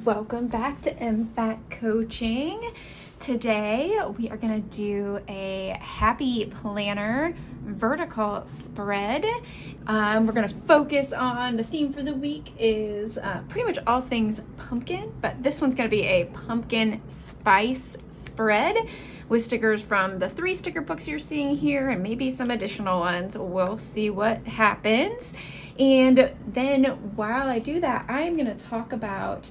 Welcome back to MFAT Coaching. Today we are going to do a happy planner vertical spread. We're going to focus on the theme for the week is pretty much all things pumpkin, but this one's going to be a pumpkin spice spread with stickers from the 3 sticker books you're seeing here and maybe some additional ones. We'll see what happens. And then while I do that, I'm going to talk about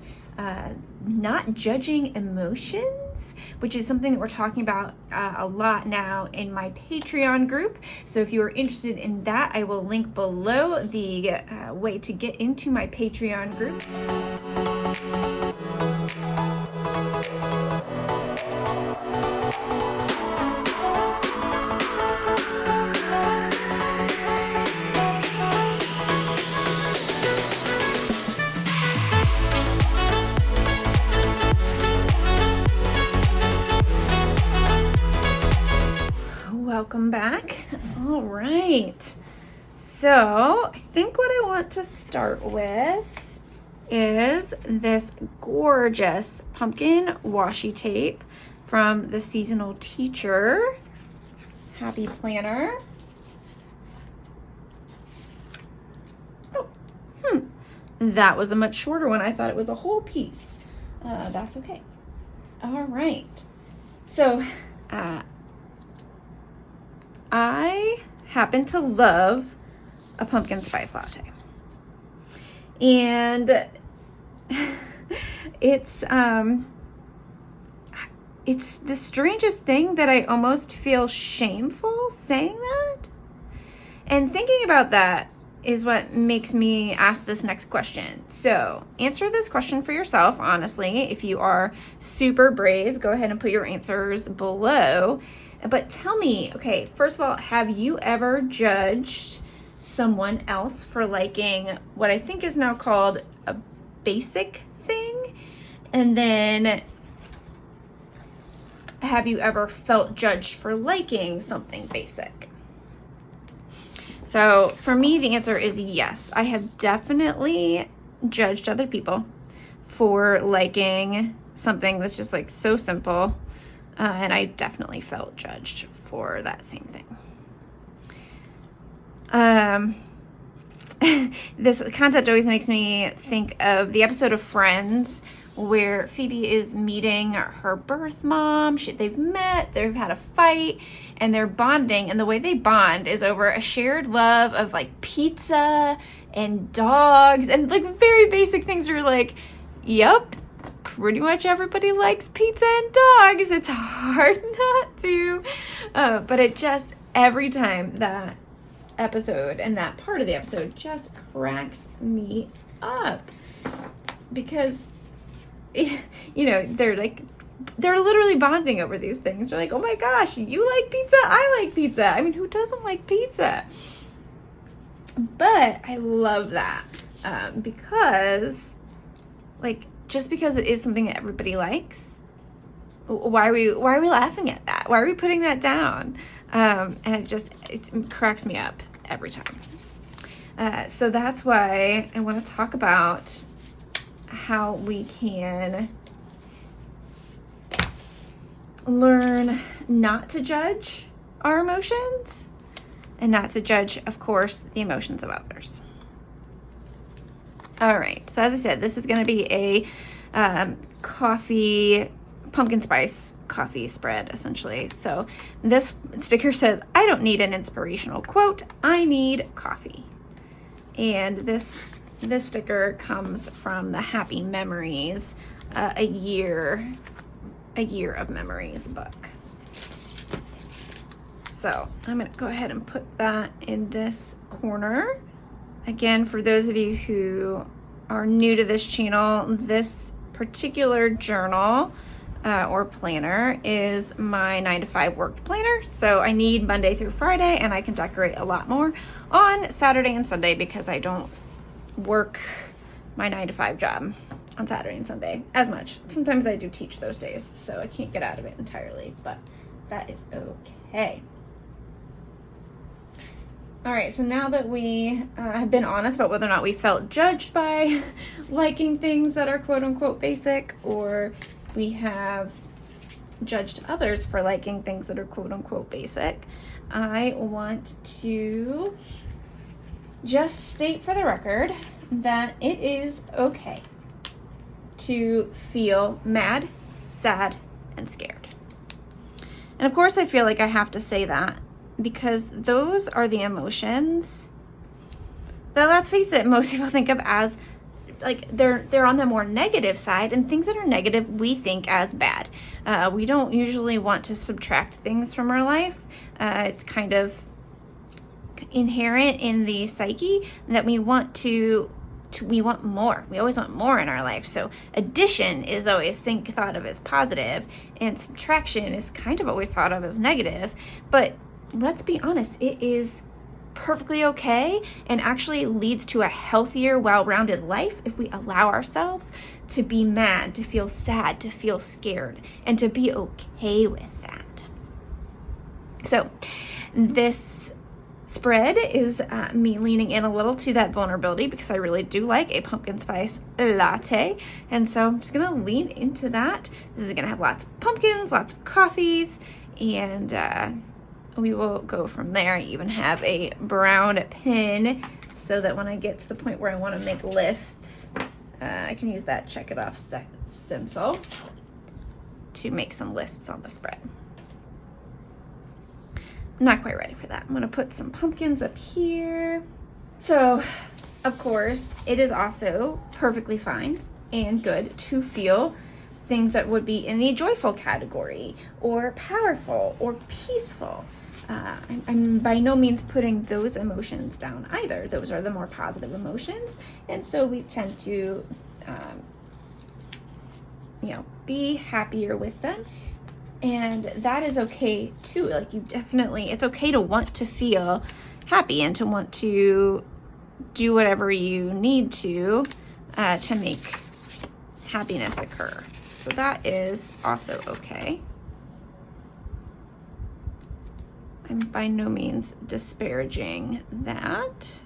not judging emotions, which is something that we're talking about a lot now in my Patreon group. So if you are interested in that, I will link below the way to get into my Patreon group. Welcome back. All right. So I think what I want to start with is this gorgeous pumpkin washi tape from the Seasonal Teacher Happy Planner. Oh, that was a much shorter one. I thought it was a whole piece. That's okay. All right. So, I happen to love a pumpkin spice latte. And it's the strangest thing that I almost feel shameful saying that. And thinking about that is what makes me ask this next question. So answer this question for yourself, honestly. If you are super brave, go ahead and put your answers below. But tell me, okay, first of all, have you ever judged someone else for liking what I think is now called a basic thing? And then have you ever felt judged for liking something basic? So for me, the answer is yes. I have definitely judged other people for liking something that's just like so simple. And I definitely felt judged for that same thing. This concept always makes me think of the episode of Friends where Phoebe is meeting her birth mom. They've met, they've had a fight, and they're bonding. And the way they bond is over a shared love of like pizza and dogs and like very basic things. You're like, yep. Pretty much everybody likes pizza and dogs. It's hard not to. But it just, every time that episode and that part of the episode just cracks me up. Because, you know, they're literally bonding over these things. They're like, oh my gosh, you like pizza? I like pizza. I mean, who doesn't like pizza? But I love that because, like, just because it is something that everybody likes, why are we laughing at that? Why are we putting that down? And it cracks me up every time. So that's why I want to talk about how we can learn not to judge our emotions and not to judge, of course, the emotions of others. All right, so as I said, this is going to be a pumpkin spice coffee spread, essentially. So this sticker says, I don't need an inspirational quote, I need coffee. And this sticker comes from the Happy Memories, a year of memories book. So I'm going to go ahead and put that in this corner. Again, for those of you who are new to this channel, this particular journal or planner is my 9-to-5 work planner. So I need Monday through Friday, and I can decorate a lot more on Saturday and Sunday because I don't work my 9-to-5 job on Saturday and Sunday as much. Sometimes I do teach those days, so I can't get out of it entirely, but that is okay. All right, so now that we have been honest about whether or not we felt judged by liking things that are quote unquote basic, or we have judged others for liking things that are quote unquote basic, I want to just state for the record that it is okay to feel mad, sad, and scared. And of course I feel like I have to say that because those are the emotions that, let's face it, most people think of as like they're on the more negative side, and things that are negative we think as bad. We don't usually want to subtract things from our life. It's kind of inherent in the psyche that we want we want more. We always want more in our life. So addition is always thought of as positive, and subtraction is kind of always thought of as negative. But let's be honest, it is perfectly okay and actually leads to a healthier, well-rounded life if we allow ourselves to be mad, to feel sad, to feel scared, and to be okay with that. So this spread is me leaning in a little to that vulnerability because I really do like a pumpkin spice latte. And so I'm just gonna lean into that. This is gonna have lots of pumpkins, lots of coffees, and we will go from there. I even have a brown pen so that when I get to the point where I want to make lists, I can use that check it off stencil to make some lists on the spread. I'm not quite ready for that. I'm going to put some pumpkins up here. So, of course, it is also perfectly fine and good to feel things that would be in the joyful category, or powerful, or peaceful. I'm by no means putting those emotions down either. Those are the more positive emotions, and so we tend to, be happier with them, and that is okay too. Like, it's okay to want to feel happy and to want to do whatever you need to make happiness occur. So that is also okay. I'm by no means disparaging that.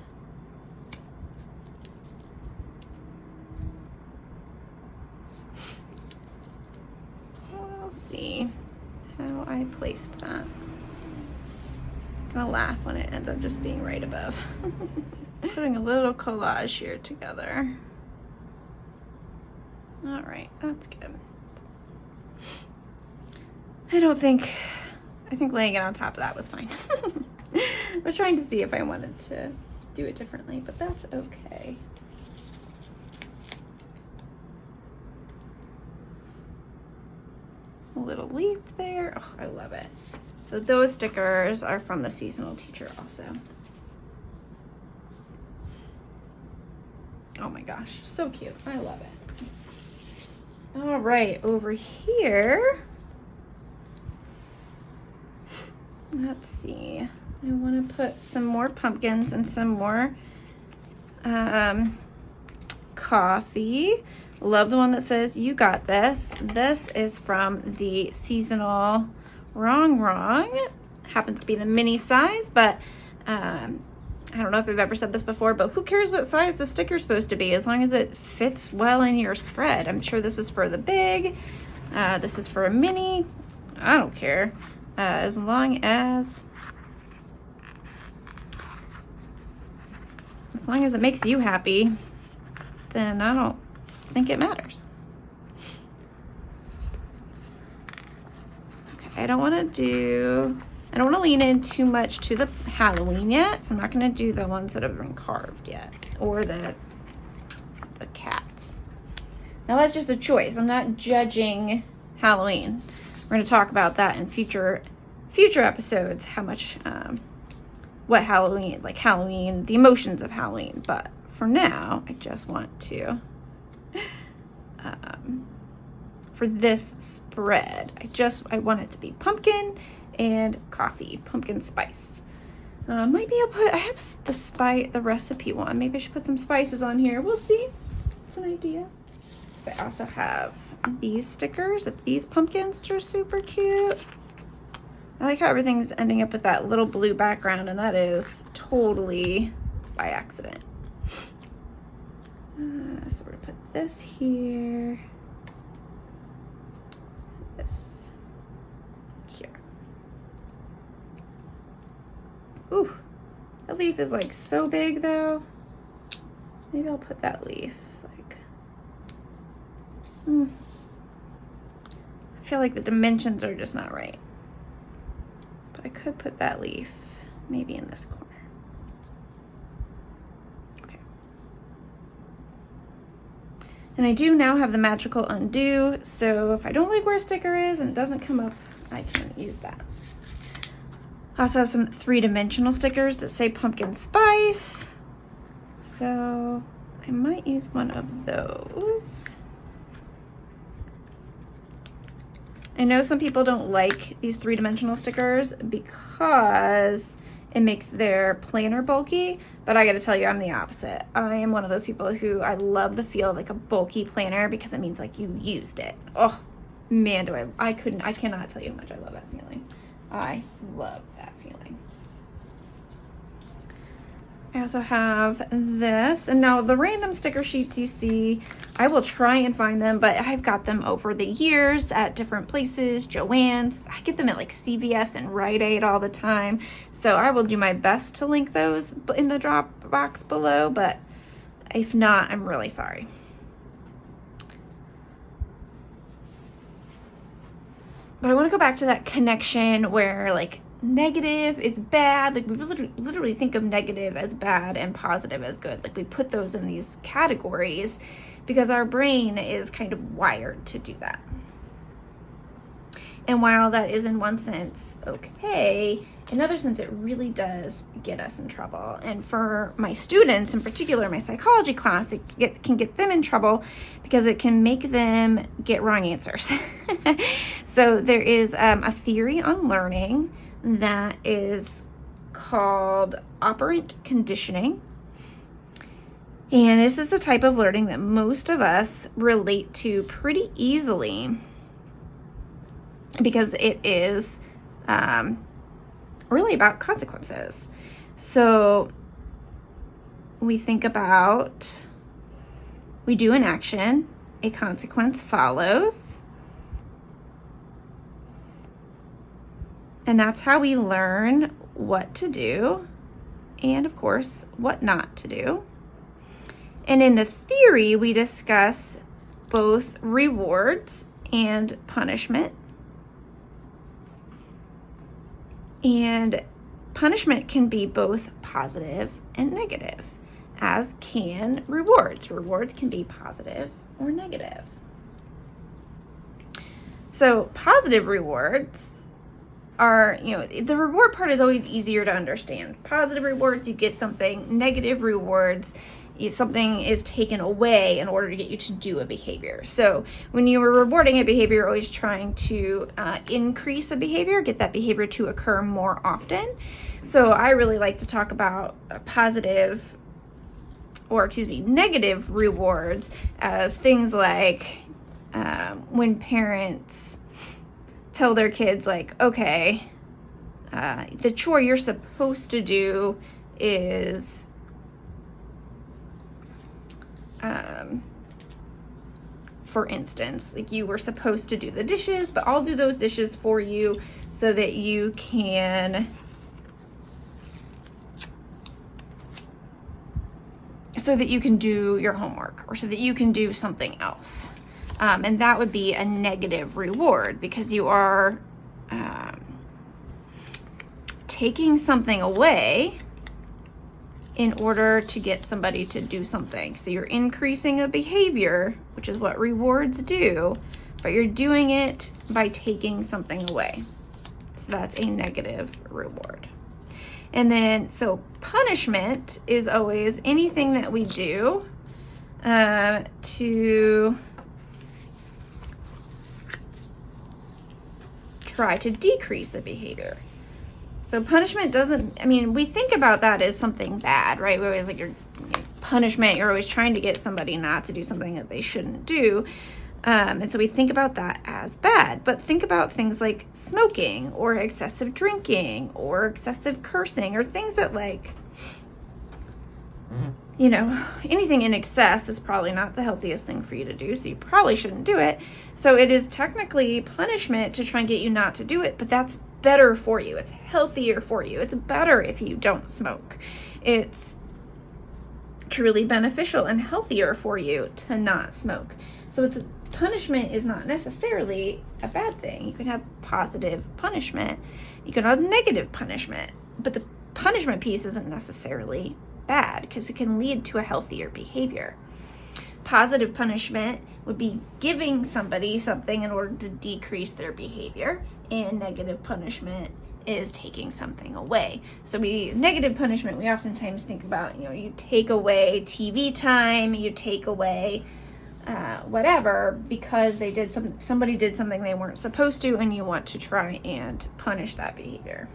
We'll see how I placed that. I'm gonna laugh when it ends up just being right above. Putting a little collage here together. All right, that's good. I think laying it on top of that was fine. I was trying to see if I wanted to do it differently, but that's okay. A little leaf there. Oh, I love it. So those stickers are from the seasonal teacher also. Oh my gosh, so cute. I love it. All right, over here. Let's see. I want to put some more pumpkins and some more coffee. Love the one that says "You got this." This is from the seasonal Wrong. Happens to be the mini size, but I don't know if I've ever said this before, but who cares what size the sticker's supposed to be as long as it fits well in your spread. I'm sure this is for the big. This is for a mini. I don't care. As long as it makes you happy, then I don't think it matters. Okay, I don't want to lean in too much to the Halloween yet, so I'm not going to do the ones that have been carved yet, or the cats. Now that's just a choice. I'm not judging Halloween. We're going to talk about that in future episodes, how much, what Halloween, the emotions of Halloween. But for now, I just want to, for this spread, I want it to be pumpkin and coffee, pumpkin spice. Maybe I have the recipe one. Maybe I should put some spices on here. We'll see. It's an idea. So I also have these stickers with these pumpkins, which are super cute. I like how everything's ending up with that little blue background, and that is totally by accident. So we're gonna put this here, this here. Ooh, that leaf is like so big though. Maybe I'll put that leaf like, I feel like the dimensions are just not right. But I could put that leaf maybe in this corner. Okay. And I do now have the magical undo, so if I don't like where a sticker is and it doesn't come up, I can use that. I also have some 3-dimensional stickers that say pumpkin spice. So I might use one of those. I know some people don't like these 3-dimensional stickers because it makes their planner bulky, but I gotta tell you, I'm the opposite. I am one of those people who I love the feel of like a bulky planner because it means like you used it. Oh man, I cannot tell you how much I love that feeling. I love that feeling. I also have this, and now the random sticker sheets you see, I will try and find them, but I've got them over the years at different places, Joann's. I get them at like CVS and Rite Aid all the time, so I will do my best to link those in the drop box below, but if not, I'm really sorry. But I want to go back to that connection where like negative is bad. Like we literally think of negative as bad and positive as good. Like we put those in these categories because our brain is kind of wired to do that. And while that is in one sense okay, in another sense it really does get us in trouble. And for my students in particular, my psychology class, it can get them in trouble because it can make them get wrong answers. So there is a theory on learning that is called Operant Conditioning. And this is the type of learning that most of us relate to pretty easily because it is really about consequences. So we think about, we do an action, a consequence follows. And that's how we learn what to do and, of course, what not to do. And in the theory, we discuss both rewards and punishment. And punishment can be both positive and negative, as can rewards. Rewards can be positive or negative. So positive rewards are, the reward part is always easier to understand. Positive rewards, you get something. Negative rewards, something is taken away in order to get you to do a behavior. So when you are rewarding a behavior, you're always trying to increase a behavior, get that behavior to occur more often. So I really like to talk about negative rewards as things like when parents tell their kids like, okay, the chore you're supposed to do is for instance, like you were supposed to do the dishes, but I'll do those dishes for you so that you can do your homework or so that you can do something else. And that would be a negative reward because you are taking something away in order to get somebody to do something. So you're increasing a behavior, which is what rewards do, but you're doing it by taking something away. So that's a negative reward. And then, so punishment is always anything that we do to try to decrease a behavior. So punishment doesn't, we think about that as something bad, right? We're always like, punishment, you're always trying to get somebody not to do something that they shouldn't do. And so we think about that as bad, but think about things like smoking or excessive drinking or excessive cursing or things that like, you know, anything in excess is probably not the healthiest thing for you to do. So you probably shouldn't do it. So it is technically punishment to try and get you not to do it, but that's better for you. It's healthier for you. It's better if you don't smoke. It's truly beneficial and healthier for you to not smoke. So it's punishment is not necessarily a bad thing. You can have positive punishment. You can have negative punishment, but the punishment piece isn't necessarily bad because it can lead to a healthier behavior. Positive punishment would be giving somebody something in order to decrease their behavior, and negative punishment is taking something away. So negative punishment, we oftentimes think about, you know, you take away TV time, you take away whatever because somebody did something they weren't supposed to, and you want to try and punish that behavior.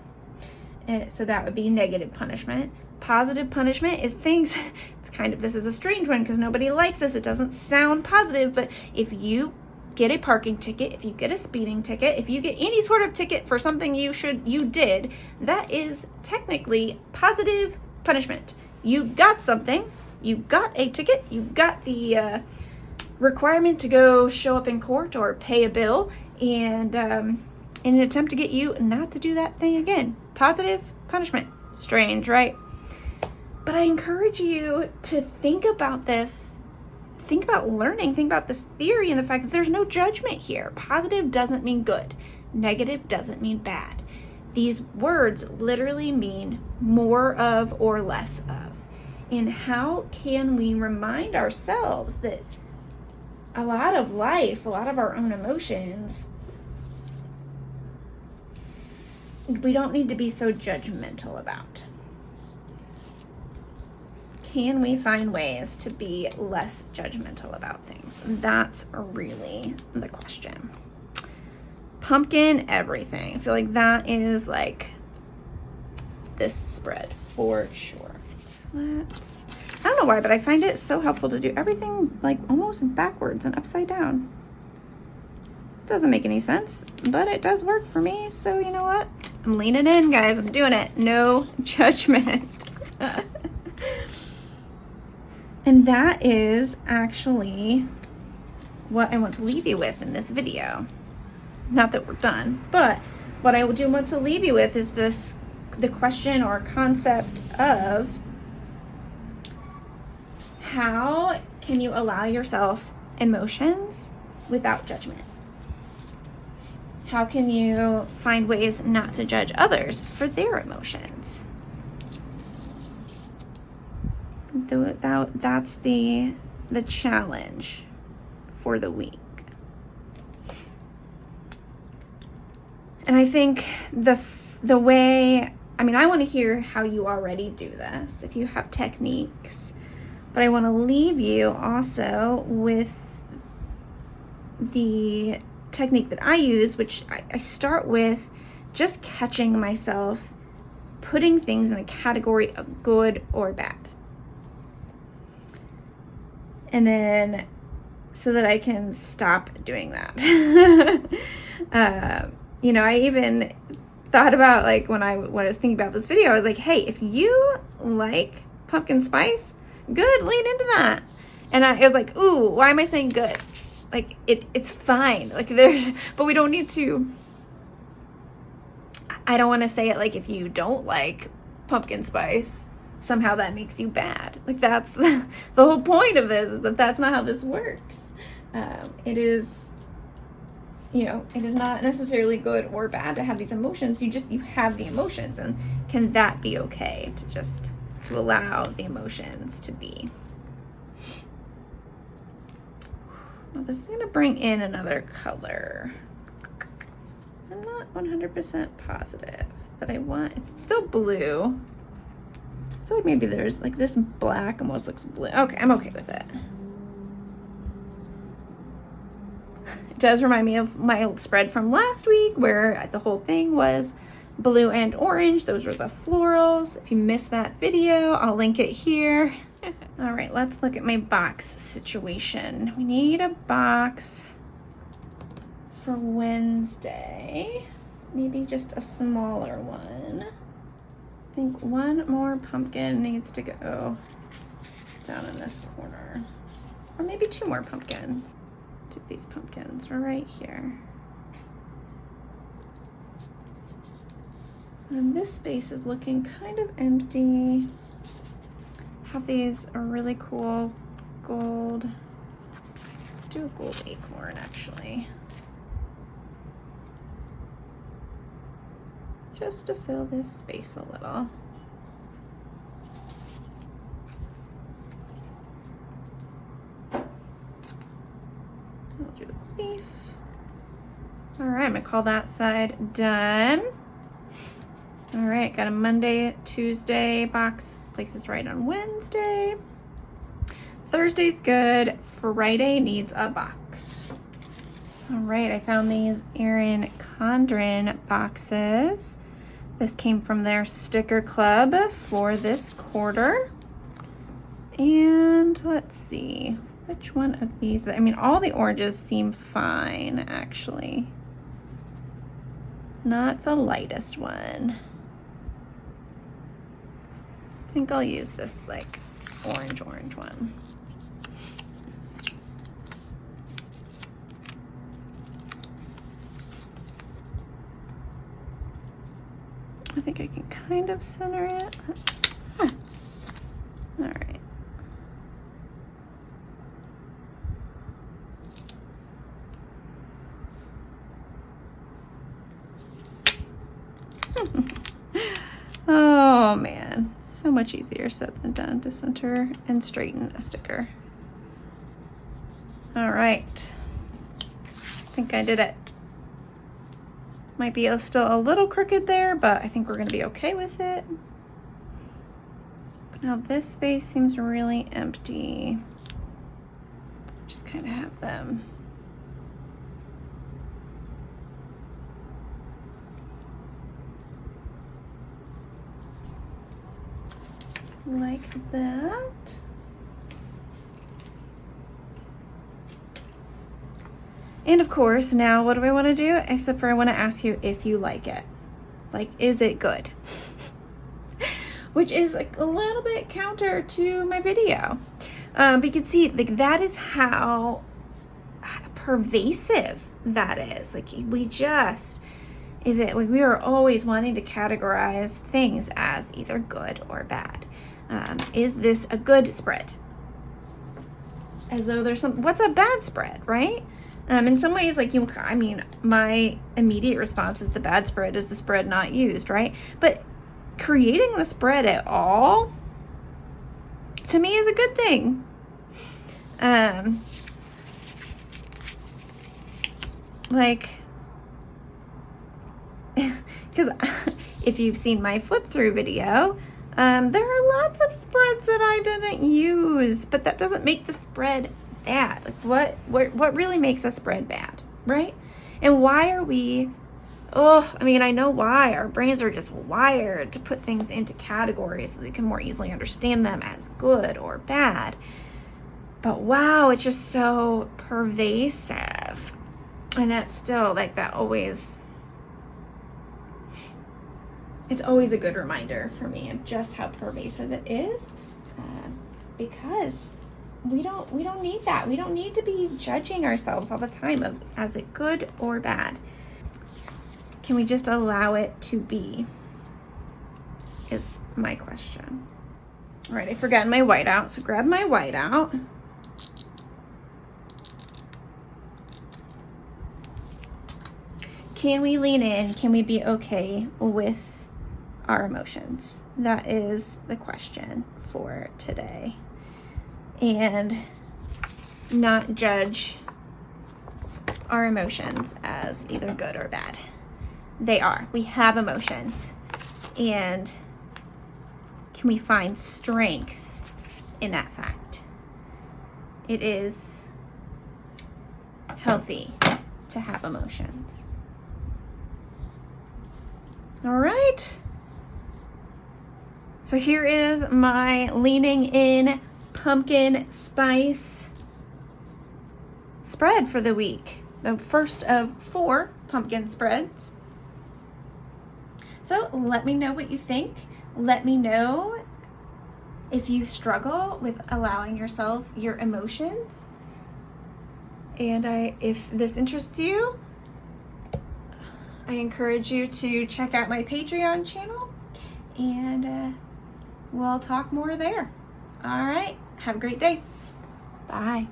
And so that would be negative punishment. Positive punishment is things, this is a strange one because nobody likes this. It doesn't sound positive, but if you get a parking ticket, if you get a speeding ticket, if you get any sort of ticket for something you did, that is technically positive punishment. You got something, you got a ticket, you got the requirement to go show up in court or pay a bill, and in an attempt to get you not to do that thing again. Positive punishment. Strange, right? But I encourage you to think about this. Think about learning. Think about this theory and the fact that there's no judgment here. Positive doesn't mean good. Negative doesn't mean bad. These words literally mean more of or less of. And how can we remind ourselves that a lot of life, a lot of our own emotions, we don't need to be so judgmental about? Can we find ways to be less judgmental about things? That's really the question. Pumpkin everything. I feel like that is like this spread for sure. I don't know why, but I find it so helpful to do everything like almost backwards and upside down. Doesn't make any sense, but it does work for me. So you know what? I'm leaning in, guys. I'm doing it. No judgment. And that is actually what I want to leave you with in this video. Not that we're done, but what I do want to leave you with is the question or concept of how can you allow yourself emotions without judgment? How can you find ways not to judge others for their emotions? That's the challenge for the week. And I think the way, I want to hear how you already do this, if you have techniques, but I want to leave you also with the technique that I use, which I start with just catching myself putting things in a category of good or bad. And then so that I can stop doing that. I even thought about, like, when I was thinking about this video, I was like, hey, if you like pumpkin spice, good, lean into that. And I was like, ooh, why am I saying good? Like, it's fine. Like, but we don't need to, I don't want to say it like if you don't like pumpkin spice, somehow that makes you bad. Like, that's the whole point of this, is that that's not how this works. It is not necessarily good or bad to have these emotions. You have the emotions, and can that be okay to allow the emotions to be? Well, this is going to bring in another color. I'm not 100% positive that I want. It's still blue. I feel like maybe there's, like, this black almost looks blue. Okay, I'm okay with it. It does remind me of my spread from last week where the whole thing was blue and orange. Those were the florals. If you missed that video, I'll link it here. All right, let's look at my box situation. We need a box for Wednesday. Maybe just a smaller one. I think one more pumpkin needs to go down in this corner. Or maybe two more pumpkins. Two of these pumpkins are right here. And this space is looking kind of empty. Have these are really cool gold. Let's do a gold acorn actually. Just to fill this space a little. I'll do a leaf. All right, I'm gonna call that side done. All right, got a Monday, Tuesday box, places right on Wednesday. Thursday's good, Friday needs a box. All right, I found these Erin Condren boxes. This came from their sticker club for this quarter. And let's see, which one of these, I mean, all the oranges seem fine, actually. Not the lightest one. I think I'll use this like orange one. I think I can kind of center it. All right. Oh man, so much easier said than done to center and straighten a sticker. All right, I think I did it. Might be still a little crooked there, but I think we're gonna be okay with it. But now this space seems really empty. Just kind of have them. Like that. And of course, now what do I want to do? Except for I want to ask you if you like it. Like, is it good? Which is like a little bit counter to my video. But you can see, like, that is how pervasive that is. Like, we are always wanting to categorize things as either good or bad. Is this a good spread? As though there's what's a bad spread, right? In some ways, like, I mean, my immediate response is the bad spread is the spread not used, right? But creating the spread at all, to me, is a good thing. Like, because if you've seen my flip through video, there are lots of spreads that I didn't use, but that doesn't make the spread bad. Like, what really makes a spread bad, right? And why are we, I mean, I know why. Our brains are just wired to put things into categories so that we can more easily understand them as good or bad. But wow, it's just so pervasive. And that's still, like, that always, it's always a good reminder for me of just how pervasive it is, because we don't need that. We don't need to be judging ourselves all the time of as it good or bad. Can we just allow it to be? Is my question. All right, I forgot my whiteout, so grab my whiteout. Can we lean in? Can we be okay with our emotions? That is the question for today. And not judge our emotions as either good or bad. They are. We have emotions. And can we find strength in that fact? It is healthy to have emotions. All right. So here is my leaning in pumpkin spice spread for the week. the first of 4 pumpkin spreads. So let me know what you think. Let me know if you struggle with allowing yourself your emotions. And if this interests you, I encourage you to check out my Patreon channel, and we'll talk more there. All right, have a great day. Bye.